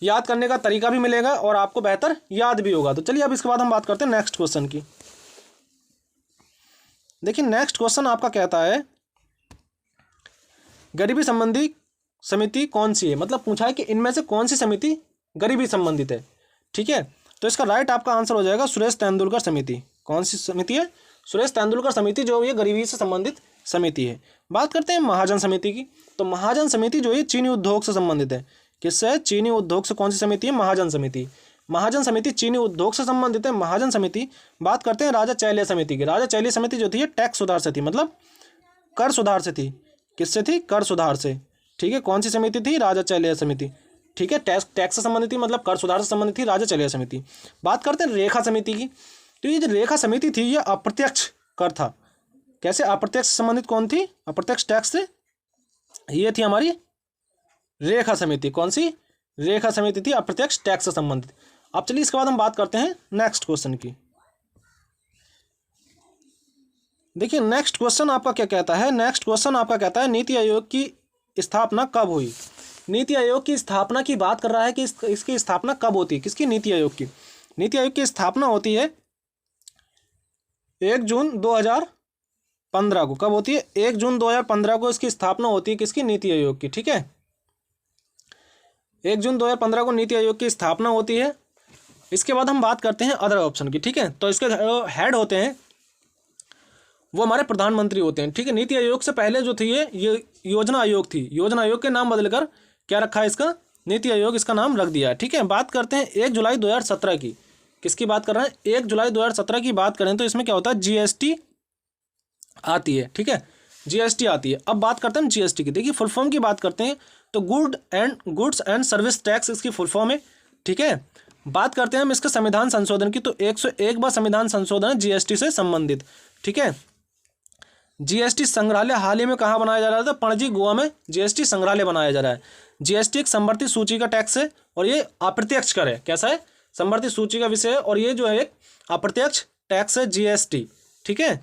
याद करने का तरीका भी मिलेगा और आपको बेहतर याद भी होगा। तो चलिए अब इसके बाद हम बात करते हैं नेक्स्ट क्वेश्चन की। देखिए नेक्स्ट क्वेश्चन आपका कहता है गरीबी संबंधी समिति कौन सी है, मतलब पूछा है कि इनमें से कौन सी समिति गरीबी संबंधित है। ठीक है, तो इसका राइट आपका आंसर हो जाएगा सुरेश तेंदुलकर समिति। कौन सी समिति है? सुरेश तेंदुलकर समिति जो ये गरीबी से संबंधित समिति है। बात करते हैं महाजन समिति की। तो महाजन समिति जो है चीनी उद्योग से संबंधित है। किससे? चीनी उद्योग से। कौन सी समिति है? महाजन समिति। महाजन समिति चीनी उद्योग से संबंधित है। महाजन समिति। बात करते हैं राजा चैलिया समिति की। राजा चैलिया समिति जो थी टैक्स सुधार से थी, मतलब कर सुधार से थी। किससे थी? कर सुधार से। ठीक है, कौन सी समिति थी? राजा चैलिया समिति। ठीक है, टैक्स से संबंधित थी, मतलब कर सुधार से संबंधित थी, राजा चैलिया समिति। बात करते हैं रेखा समिति की। तो ये जो रेखा समिति थी ये अप्रत्यक्ष कर था। कैसे? अप्रत्यक्ष संबंधित कौन थी? अप्रत्यक्ष टैक्स से ये थी हमारी रेखा समिति। कौन सी? रेखा समिति थी अप्रत्यक्ष टैक्स से संबंधित। अब चलिए इसके बाद हम बात करते हैं नेक्स्ट क्वेश्चन की। देखिए नेक्स्ट क्वेश्चन आपका क्या कहता है? नेक्स्ट क्वेश्चन आपका कहता है नीति आयोग की स्थापना कब हुई। नीति आयोग की स्थापना की बात कर रहा है कि इसकी स्थापना कब होती है। किसकी? नीति आयोग की। नीति आयोग की स्थापना होती है 1 जून 2015 को। कब होती है? 1 जून 2015 को इसकी स्थापना होती है। किसकी? नीति आयोग की। ठीक है, 1 जून 2015 को नीति आयोग की स्थापना होती है। इसके बाद हम बात करते हैं अदर ऑप्शन की। ठीक है, तो इसके हेड होते हैं वो हमारे प्रधानमंत्री होते हैं। ठीक है, नीति आयोग से पहले जो थी ये योजना आयोग थी। योजना आयोग के नाम बदलकर क्या रखा है इसका? नीति आयोग इसका नाम रख दिया है। ठीक है, बात करते हैं 1 जुलाई 2017 की। किसकी बात कर रहे हैं? 1 जुलाई 2017 की बात करें तो इसमें क्या होता है? जीएसटी आती है। ठीक है, जीएसटी आती है। अब बात करते हैं जीएसटी की। देखिए फुल फॉर्म की बात करते हैं तो गुड्स एंड सर्विस टैक्स इसकी फुल फॉर्म है। ठीक है, बात करते हैं हम इसके संविधान संशोधन की। तो 101 बार संविधान संशोधन है जीएसटी से संबंधित। ठीक है, जीएसटी संग्रहालय हाल ही में कहाँ बनाया जा रहा था? पणजी गोवा में जीएसटी संग्रहालय बनाया जा रहा है। जीएसटी एक समवर्ती सूची का टैक्स है और ये अप्रत्यक्ष कर है। कैसा है? समवर्ती सूची का विषय है और ये जो है एक अप्रत्यक्ष टैक्स है जीएसटी। ठीक है,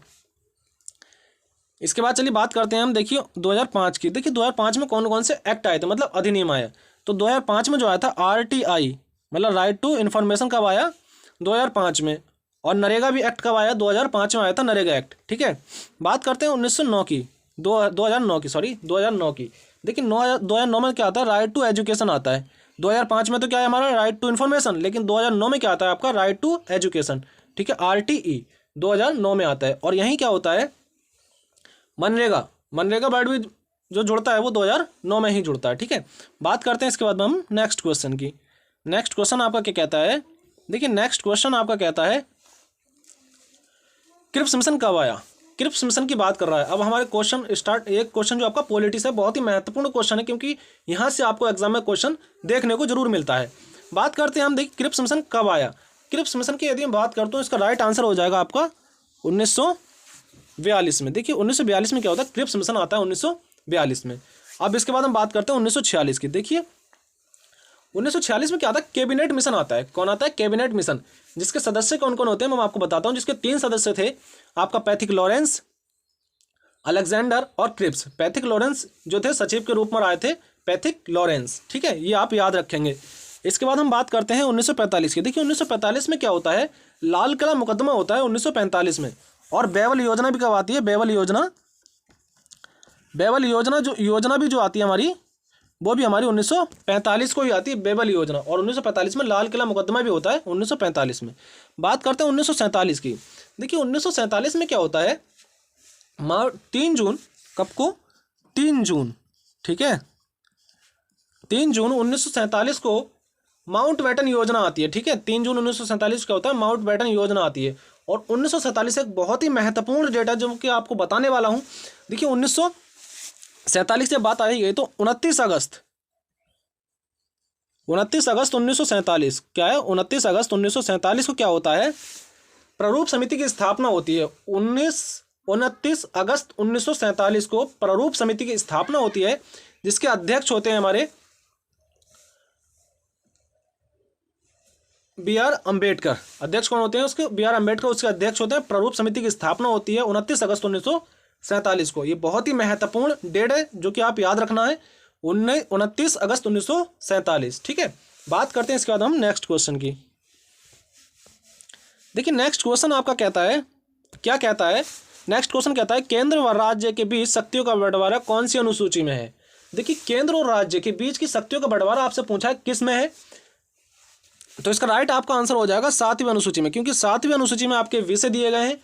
इसके बाद चलिए बात करते हैं हम। देखिए 2005 की। देखिए 2005 में कौन कौन से एक्ट आए थे, मतलब अधिनियम आया। तो 2005 में जो आया था RTI, मतलब राइट टू इन्फॉर्मेशन, कब आया? 2005 में। और नरेगा भी एक्ट कब आया? 2005 में आया था नरेगा एक्ट। ठीक है, बात करते हैं 2009 की। 2009 की। देखिए 2009 में क्या आता है? राइट टू एजुकेशन आता है। 2005 में तो क्या है हमारा? Right to information. लेकिन 2009 में क्या आता है आपका? Right to education. ठीक है, RTE 2009 में आता है। और यहीं क्या होता है? मनरेगा वर्ड भी जो जुड़ता है वो 2009 में ही जुड़ता है। ठीक है, बात करते हैं इसके बाद हम नेक्स्ट क्वेश्चन की। नेक्स्ट क्वेश्चन आपका क्या कहता है? देखिए नेक्स्ट क्वेश्चन आपका कहता है क्रिप्स मिशन कब आया। क्रिप्स मिशन की बात कर रहा है। अब हमारे क्वेश्चन स्टार्ट। एक क्वेश्चन जो आपका पॉलिटी से बहुत ही महत्वपूर्ण क्वेश्चन है, क्योंकि यहाँ से आपको एग्जाम में क्वेश्चन देखने को जरूर मिलता है। बात करते हैं हम। देखिए क्रिप्स मिशन कब आया। क्रिप्स मिशन की यदि हम बात करते हैं इसका राइट आंसर हो जाएगा आपका 1942 में। देखिए 1942 में क्या होता है? क्रिप्स मिशन आता है 1942 में। अब इसके बाद हम बात करते हैं 1946 की। देखिए 1946 में क्या आता है? कैबिनेट मिशन आता है। कौन आता है? Cabinet mission. जिसके सदस्य कौन कौन होते हैं मैं आपको बताता हूं। जिसके 3 सदस्य थे आपका पैथिक लॉरेंस, अलेक्जेंडर और क्रिप्स। पैथिक लॉरेंस जो थे सचिव के रूप में आए थे, पैथिक लॉरेंस। ठीक है, ये आप याद रखेंगे। इसके बाद हम बात करते हैं 1945 की। देखिए 1945 में क्या होता है? लाल किला मुकदमा होता है 1945 में। और बेवल योजना भी कब आती है? बेवल योजना जो योजना भी जो आती है हमारी, वो भी हमारी 1945 को ही आती है, बेवल योजना। और 1945 में लाल किला मुकदमा भी होता है 1945 में। बात करते हैं 1947 की। देखिए 1947 में क्या होता है? 3 जून, कब को? 3 जून। ठीक है, 3 जून 1947 को माउंटबेटन योजना आती है। ठीक है, 3 जून 1947 क्या होता है? माउंटबेटन योजना आती है। और 1947 एक बहुत ही महत्वपूर्ण डेटा जो कि आपको बताने वाला हूं। देखिए 1947 से बात आई गई तो 29 अगस्त 1947 क्या है? 29 अगस्त 1947 को क्या होता है? प्रारूप समिति की स्थापना होती है। 29 अगस्त 1947 को प्रारूप समिति की स्थापना होती है, जिसके अध्यक्ष होते हैं हमारे बी आर अम्बेडकर। अध्यक्ष कौन होते हैं उसके? बी आर अम्बेडकर उसके अध्यक्ष होते हैं। प्रारूप समिति की स्थापना होती है 29 अगस्त 1947 को। ये बहुत ही महत्वपूर्ण डेट है जो कि आप याद रखना है, 29 अगस्त 1947। ठीक है, बात करते हैं इसके बाद हम नेक्स्ट क्वेश्चन की। देखिए नेक्स्ट क्वेश्चन आपका कहता है, क्या कहता है? नेक्स्ट क्वेश्चन कहता है केंद्र व राज्य के बीच शक्तियों का बंटवारा कौन सी अनुसूची में है? देखिए केंद्र और राज्य के बीच की शक्तियों का बंटवारा आपसे पूछा है किस में है, तो इसका राइट आपका आंसर हो जाएगा 7वीं अनुसूची में, क्योंकि 7वीं अनुसूची में आपके विषय दिए गए हैं।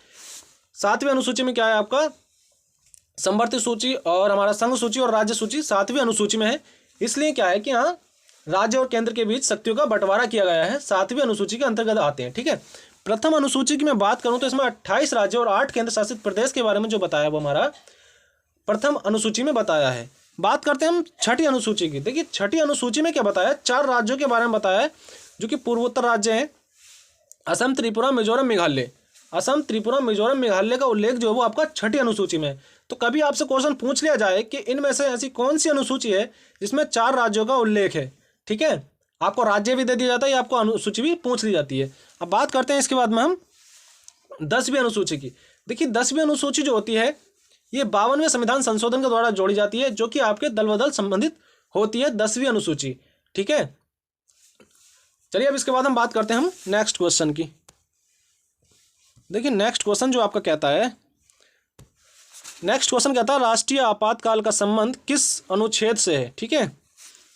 7वीं अनुसूची में क्या है आपका? समवर्ती सूची और हमारा संघ सूची और राज्य सूची 7वीं अनुसूची में है। इसलिए क्या है कि यहाँ राज्य और केंद्र के बीच शक्तियों का बंटवारा किया गया है, 7वीं अनुसूची के अंतर्गत आते हैं। ठीक है, प्रथम अनुसूची की मैं बात करूं तो इसमें 28 राज्य और 8 केंद्र शासित प्रदेश के बारे में जो बताया वो हमारा प्रथम अनुसूची में बताया है। बात करते हैं हम छठी अनुसूची की। देखिए छठी अनुसूची में क्या बताया? 4 राज्यों के बारे में बताया है जो कि पूर्वोत्तर राज्य हैं, असम, त्रिपुरा, मिजोरम, मेघालय। असम, त्रिपुरा, मिजोरम, मेघालय का उल्लेख जो है वो आपका छठी अनुसूची में है। तो कभी आपसे क्वेश्चन पूछ लिया जाए कि इनमें से ऐसी कौन सी अनुसूची है जिसमें 4 राज्यों का उल्लेख है, ठीक है, आपको राज्य भी दे दिया जाता है या आपको अनुसूची भी पूछ ली जाती है। अब बात करते हैं इसके बाद में हम 10वीं अनुसूची की। देखिए 10वीं अनुसूची जो होती है ये 52वें संविधान संशोधन के द्वारा जोड़ी जाती है, जो कि आपके दल बदल संबंधित होती है 10वीं अनुसूची। ठीक है, चलिए अब इसके बाद हम बात करते हैं हम नेक्स्ट क्वेश्चन की। देखिए नेक्स्ट क्वेश्चन जो आपका कहता है, नेक्स्ट क्वेश्चन कहता है राष्ट्रीय आपातकाल का संबंध किस अनुच्छेद से है? ठीक है,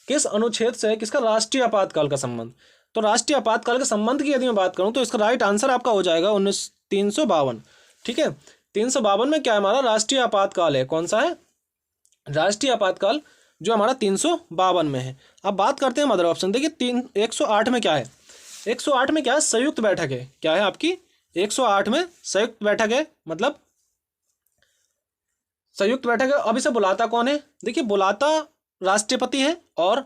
किस अनुच्छेद से है किसका राष्ट्रीय आपातकाल का संबंध? तो राष्ट्रीय आपातकाल के संबंध की यदि मैं बात करूं तो इसका राइट आंसर आपका हो जाएगा 352। ठीक है, 352 में क्या है? हमारा राष्ट्रीय आपातकाल है। कौन सा है? राष्ट्रीय आपातकाल जो हमारा 352 में है। अब बात करते हैं मदर ऑप्शन। देखिए 108 में क्या है? 108 में क्या है? संयुक्त बैठक है। क्या है आपकी? 108 में संयुक्त बैठक है, मतलब संयुक्त बैठक है। अब इसे बुलाता कौन है? देखिए बुलाता राष्ट्रपति है और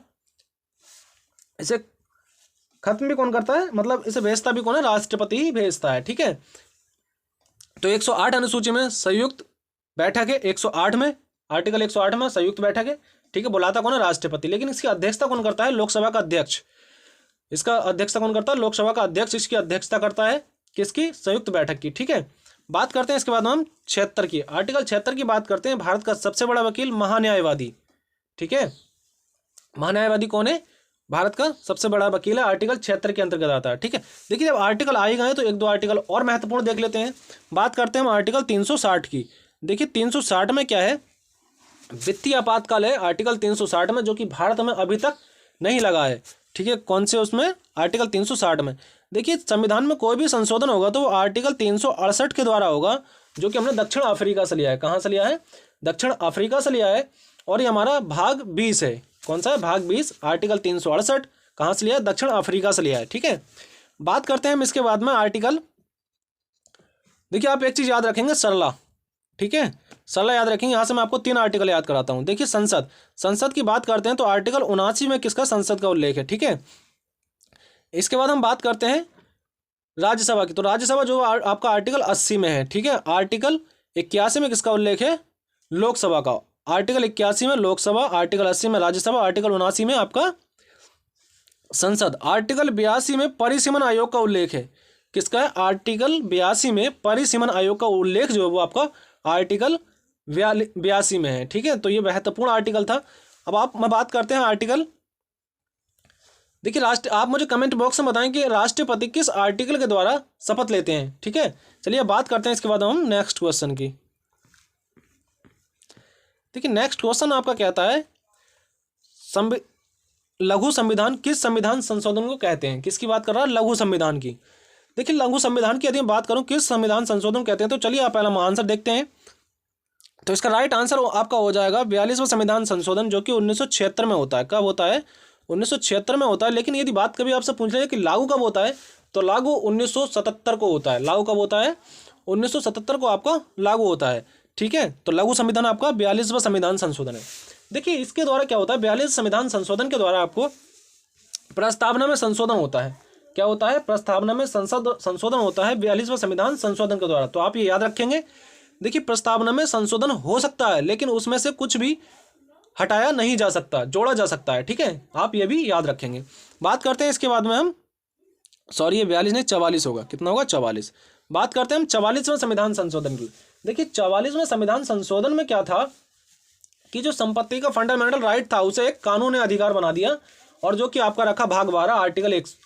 इसे खत्म भी कौन करता है, मतलब इसे भेजता भी कौन है? राष्ट्रपति ही भेजता है। ठीक है, तो 108 अनुसूची में संयुक्त बैठक है। 108 में आर्टिकल 108 में संयुक्त बैठक है। ठीक है, बुलाता कौन है? राष्ट्रपति। लेकिन इसकी अध्यक्षता कौन करता है? लोकसभा का अध्यक्ष। इसका अध्यक्षता कौन करता है? लोकसभा का अध्यक्ष इसकी अध्यक्षता करता है। किसकी? संयुक्त बैठक की। ठीक है, बात करते हैं इसके बाद हम 76 की। आर्टिकल 76 की बात करते हैं। भारत का सबसे बड़ा वकील महान्यायवादी। ठीक है, महान्यायवादी कौन है? भारत का सबसे बड़ा वकील है, आर्टिकल 76 के अंतर्गत आता है। ठीक है, देखिए जब आर्टिकल आए गए तो 1-2 आर्टिकल और महत्वपूर्ण देख लेते हैं। बात करते हैं हम आर्टिकल 360 की। देखिए 360 में क्या है? वित्तीय आपातकाल है आर्टिकल 360 में, जो कि भारत में अभी तक नहीं लगा है। ठीक है, कौन से उसमें? आर्टिकल 360 में। देखिए संविधान में कोई भी संशोधन होगा तो वो आर्टिकल 368 के द्वारा होगा, जो कि हमने दक्षिण अफ्रीका से लिया है। कहाँ से लिया है? दक्षिण अफ्रीका से लिया है। और ये हमारा भाग 20 है। कौन सा है? भाग 20, आर्टिकल 368 कहाँ से लिया है? दक्षिण अफ्रीका से लिया है। ठीक है, बात करते हैं हम इसके बाद में आर्टिकल। देखिए आप एक चीज याद रखेंगे, सरला। ठीक है, सरला याद रखेंगे। यहाँ से मैं आपको 3 आर्टिकल याद कराता हूँ। देखिए संसद की बात करते हैं तो आर्टिकल 79 में किसका? संसद का उल्लेख है। ठीक है, इसके बाद हम बात करते हैं राज्यसभा की। तो राज्यसभा जो आपका आर्टिकल 80 में है। ठीक है, आर्टिकल 81 में किसका उल्लेख है? लोकसभा का। आर्टिकल 81 में लोकसभा, आर्टिकल 80 में राज्यसभा, आर्टिकल 79 में आपका संसद। आर्टिकल 82 में परिसीमन आयोग का उल्लेख है। किसका है? आर्टिकल 82 में परिसीमन आयोग का उल्लेख जो है वो आपका आर्टिकल 82 में है। ठीक है, तो ये महत्वपूर्ण आर्टिकल था। अब मैं बात करते हैं आर्टिकल। देखिए आप मुझे कमेंट बॉक्स में बताएं कि राष्ट्रपति किस आर्टिकल के द्वारा शपथ लेते हैं। ठीक है, चलिए बात करते हैं इसके बाद हम नेक्स्ट क्वेश्चन की। देखिए नेक्स्ट क्वेश्चन आपका कहता है लघु संविधान किस संविधान संशोधन को कहते हैं? किसकी बात कर रहा है? लघु संविधान की। देखिए लघु संविधान की यदि मैं बात करूं किस संविधान संशोधन कहते हैं, तो चलिए आप पहला आंसर देखते हैं। तो इसका राइट आंसर आपका हो जाएगा 42वां संविधान संशोधन, जो कि 1976 में होता है। कब होता है? 1976 में होता है। लेकिन यदि बात कभी आपसे पूछ ले कि लागू कब होता है, तो लागू 1977 को होता है। लागू कब होता है? 1977 को आपका लागू होता है। ठीक है, तो लघु संविधान आपका 42वां संविधान संशोधन है। देखिए इसके द्वारा क्या होता है? 42 संविधान संशोधन के द्वारा आपको प्रस्तावना में संशोधन होता है। क्या होता है? प्रस्तावना में संशोधन होता है 42वां संविधान संशोधन के द्वारा। तो आप ये याद रखेंगे। देखिए प्रस्तावना में संशोधन हो सकता है, लेकिन उसमें से कुछ भी हटाया नहीं जा सकता, जोड़ा जा सकता है। ठीक है, आप ये भी याद रखेंगे। बात करते हैं इसके बाद में हम सॉरी ये 42 नहीं 44 होगा, कितना होगा 44। बात करते हैं हम 44वें संविधान संशोधन की। देखिए 44वें संविधान संशोधन में क्या था कि जो संपत्ति का फंडामेंटल राइट था उसे एक कानूनी अधिकार बना दिया, और जो कि आपका रखा भाग 12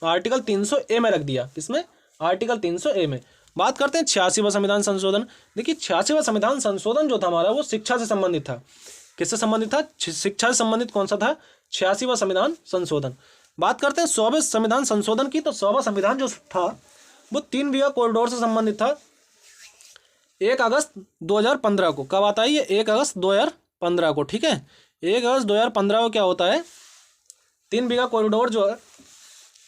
आर्टिकल 300A में रख दिया। इसमें आर्टिकल 300A में। बात करते हैं 86वां संविधान संशोधन। देखिए 86वां संविधान संशोधन जो था हमारा वो शिक्षा से संबंधित था। किससे संबंधित था? शिक्षा से संबंधित। कौन सा था? 86वां संविधान संशोधन। बात करते हैं 100वें संविधान संशोधन की। तो 100वां संविधान जो था वो 3 बीघा कॉरिडोर से संबंधित था। 1 अगस्त 2015 को। कब आता है ये? 1 अगस्त 2015 को। ठीक है, 1 अगस्त 2015 को क्या होता है? 3 बीघा कॉरिडोर जो है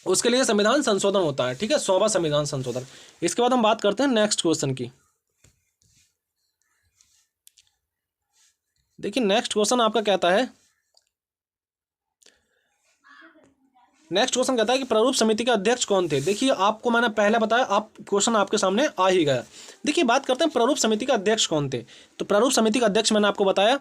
उसके लिए संविधान संशोधन होता है। ठीक है, 100वां संविधान संशोधन। इसके बाद हम बात करते हैं नेक्स्ट क्वेश्चन की। देखिए नेक्स्ट क्वेश्चन आपका कहता है, नेक्स्ट क्वेश्चन कहता है कि प्रारूप समिति के अध्यक्ष कौन थे। देखिए आपको मैंने पहले बताया, आप क्वेश्चन आपके सामने आ ही गया। देखिए बात करते हैं प्रारूप समिति के अध्यक्ष कौन थे। तो प्रारूप समिति का अध्यक्ष मैंने आपको बताया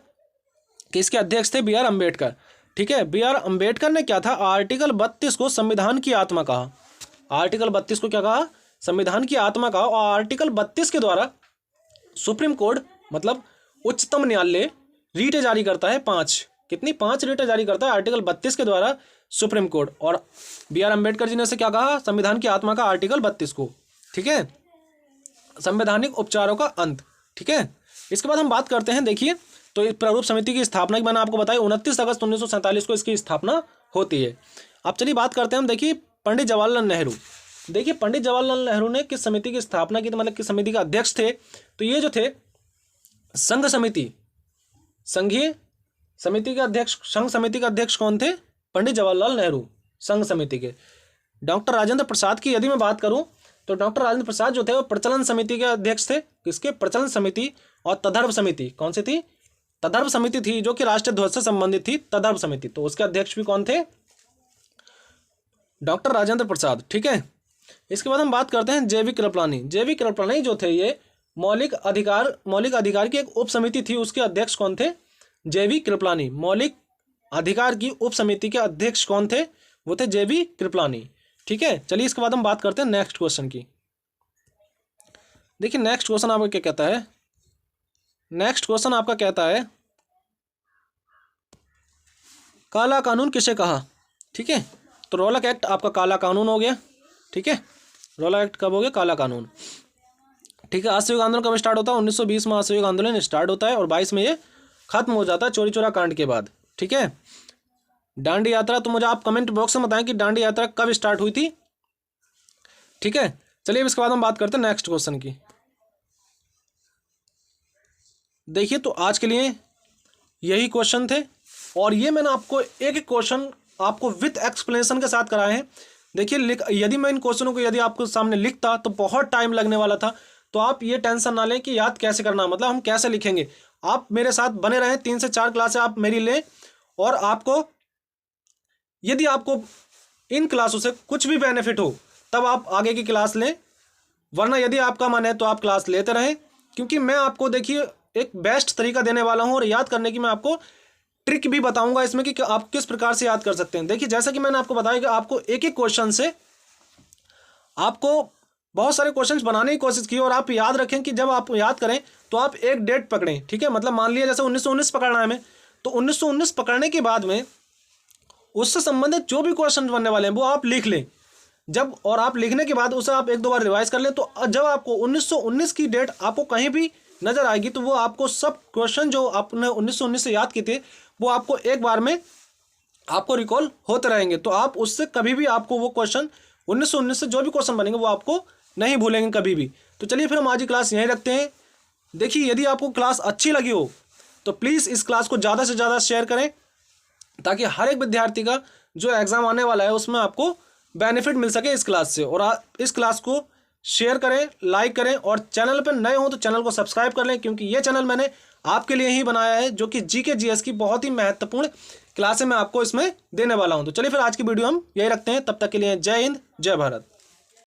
कि इसके अध्यक्ष थे B.R. अम्बेडकर। ठीक है, B.R. अम्बेडकर ने क्या था? आर्टिकल 32 को संविधान की आत्मा कहा। आर्टिकल 32 को क्या कहा? संविधान की आत्मा कहा। और आर्टिकल 32 के द्वारा सुप्रीम कोर्ट मतलब उच्चतम न्यायालय रीटें जारी करता है 5। कितनी? 5 रीटें जारी करता है आर्टिकल 32 के द्वारा सुप्रीम कोर्ट। और B.R. अम्बेडकर जी ने से क्या कहा? संविधान की आत्मा का आर्टिकल 32 को। ठीक है, संवैधानिक उपचारों का अंत। ठीक है, इसके बाद हम बात करते हैं। देखिए तो इस प्रारूप समिति की स्थापना की मैंने आपको बताया 29 अगस्त 1947 को इसकी स्थापना होती है। अब चलिए बात करते हैं हम। देखिए पंडित जवाहरलाल नेहरू। देखिए पंडित जवाहरलाल नेहरू ने किस समिति की स्थापना की? तो मतलब किस समिति के अध्यक्ष थे? तो ये जो थे संघ समिति, संघीय समिति के अध्यक्ष, संघ समिति के अध्यक्ष कौन थे? पंडित जवाहरलाल नेहरू, संघ समिति के। डॉक्टर राजेंद्र प्रसाद की यदि मैं बात करूं तो डॉक्टर राजेंद्र प्रसाद जो थे वो प्रचलन समिति के अध्यक्ष थे। किसके? प्रचलन समिति। और तदर्भ समिति कौन सी थी? तदर्भ समिति थी जो कि राष्ट्रीय ध्वज से संबंधित थी, तदर्भ समिति। तो उसके अध्यक्ष भी कौन थे? डॉक्टर राजेंद्र प्रसाद। ठीक है, इसके बाद हम बात करते हैं JV कृपलानी। JV कृपलानी जो थे ये मौलिक अधिकार की एक उप समिति थी, उसके अध्यक्ष कौन थे? JV कृपलानी। मौलिक अधिकार की उप समिति के अध्यक्ष कौन थे? वो थे JV कृपलानी। ठीक है, चलिए इसके बाद हम बात करते हैं नेक्स्ट क्वेश्चन की। देखिए नेक्स्ट क्वेश्चन आपका क्या कहता है? नेक्स्ट क्वेश्चन आपका कहता है काला कानून किसे कहा। ठीक है, तो रौलक एक्ट आपका काला कानून हो गया। ठीक है, रौलक एक्ट कब हो गया? काला कानून। ठीक है, असहयोग आंदोलन कब स्टार्ट होता है? 1920 में असहयोग आंदोलन स्टार्ट होता है और 22 में ये खत्म हो जाता है चोरी चोरा कांड के बाद। ठीक है, दांडी यात्रा, तो मुझे आप कमेंट बॉक्स में बताएं कि दांडी यात्रा कब स्टार्ट हुई थी। ठीक है, चलिए इसके बाद हम बात करते हैं नेक्स्ट क्वेश्चन की। देखिए तो आज के लिए यही क्वेश्चन थे, और ये मैंने आपको एक एक क्वेश्चन आपको विथ एक्सप्लेनेशन के साथ कराए हैं। देखिए यदि मैं इन क्वेश्चनों को यदि आपको सामने लिखता तो बहुत टाइम लगने वाला था। तो आप ये टेंशन ना लें कि याद कैसे करना, मतलब हम कैसे लिखेंगे। आप मेरे साथ बने रहें, 3 से 4 क्लासें आप मेरी लें, और आपको यदि आपको इन क्लासों से कुछ भी बेनिफिट हो तब आप आगे की क्लास लें, वरना यदि आपका मन है तो आप क्लास लेते रहें। क्योंकि मैं आपको देखिए एक बेस्ट तरीका देने वाला हूं, और याद करने की मैं आपको ट्रिक भी बताऊंगा इसमें कि आप किस प्रकार से याद कर सकते हैं। देखिए जैसा कि मैंने आपको बताया कि आपको एक एक क्वेश्चन से आपको बहुत सारे क्वेश्चंस बनाने की कोशिश की, और आप याद रखें कि जब आप याद करें तो आप एक डेट पकड़ें। ठीक है, मतलब मान लिया जैसे 1919 पकड़ना है हमें, तो 1919 पकड़ने के बाद में उससे संबंधित जो भी क्वेश्चन बनने वाले हैं वो आप लिख लें। जब और आप लिखने के बाद उसे आप 1-2 बार रिवाइज कर लें, तो जब आपको 1919 की डेट आपको कहीं भी नजर आएगी तो वो आपको सब क्वेश्चन जो आपने 1919 से याद किए थे वो आपको एक बार में आपको रिकॉल होते रहेंगे। तो आप उससे कभी भी आपको वो क्वेश्चन 1919 से जो भी क्वेश्चन बनेंगे वो आपको नहीं भूलेंगे कभी भी। तो चलिए फिर हम आज की क्लास यहीं रखते हैं। देखिए यदि आपको क्लास अच्छी लगी हो तो प्लीज़ इस क्लास को ज़्यादा से ज़्यादा शेयर करें, ताकि हर एक विद्यार्थी का जो एग्ज़ाम आने वाला है उसमें आपको बेनिफिट मिल सके इस क्लास से। और इस क्लास को शेयर करें, लाइक करें, और चैनल पर नए हो तो चैनल को सब्सक्राइब कर लें, क्योंकि ये चैनल मैंने आपके लिए ही बनाया है, जो कि GK GS की बहुत ही महत्वपूर्ण क्लासें मैं आपको इसमें देने वाला हूं। तो चलिए फिर आज की वीडियो हम यही रखते हैं। तब तक के लिए जय हिंद, जय भारत।